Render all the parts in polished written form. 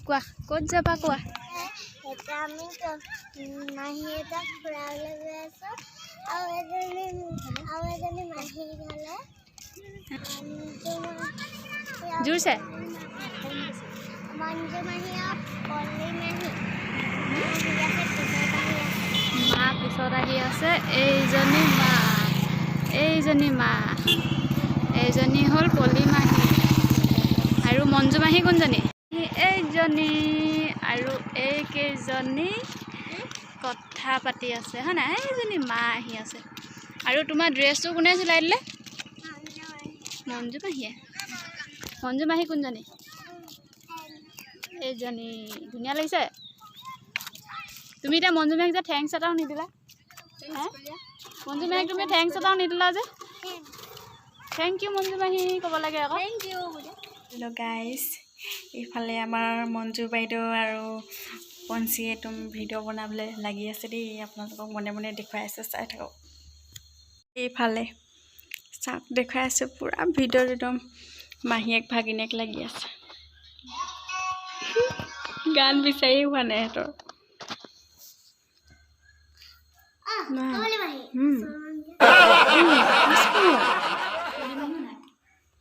কোৱা ক'ত যাবা কোৱা এটা আমি মাহী এটা ফুৰাবলৈ গৈ আছোঁ আৰু এজনী মাহী গ'লে জোৰছে মঞ্জু মাহী আৰু পল্লী মাহী মা পিছত আহি আছে এইজনী হ'ল পল্লী মাহী আৰু মঞ্জু মাহী কোনজনী এইজনী আৰু এইকেইজনী কথা পাতি আছে হয় নাই এইজনী মা আহি আছে আৰু তোমাৰ ড্ৰেছটো কোনে চিলাই দিলে মঞ্জু মাহী কোনজনী এইজনী ধুনীয়া লাগিছে তুমি এতিয়া মঞ্জু মাহীক যে থেংকছ এটাও নিদিলা মঞ্জু মাহীক তুমি থেংকছ এটাও নিদিলা যে থেংক ইউ মঞ্জু মাহী ক'ব লাগে আকৌ থেংক ইউ হেল্ল' গাইজ এইফালে আমাৰ মঞ্জু বাইদেউ আৰু পঞ্চীয়ে ভিডিঅ' বনাবলৈ লাগি আছে দেই আপোনালোকক মনে মনে দেখুৱাই আছে চাই থাকক এইফালে চাওক দেখুৱাই আছোঁ পূৰা ভিডিঅ'ত একদম মাহীয়েক ভাগিনীয়েক লাগি আছে গান বিচাৰি হোৱা নাই সিহঁতৰ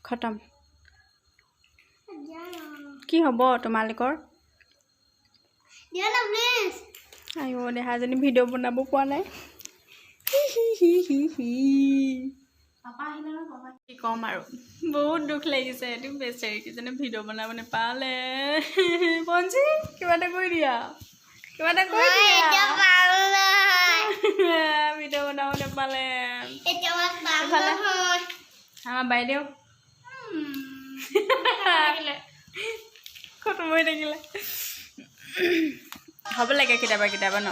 খতম কি হ'ব তোমালোকৰ আইও দেহাজনী ভিডিঅ' বনাব পোৱা নাই কি ক'ম আৰু বহুত দুখ লাগিছে এইটো বেচেৰীকেইজনী ভিডিঅ' বনাব নাপালে পঞ্চী কিবা এটা কৰি দিয়া ভিডিঅ' বনাব নাপালে আমাৰ বাইদেউ খতম হৈ থাকিলে হ'ব লাগে কেতিয়াবা ন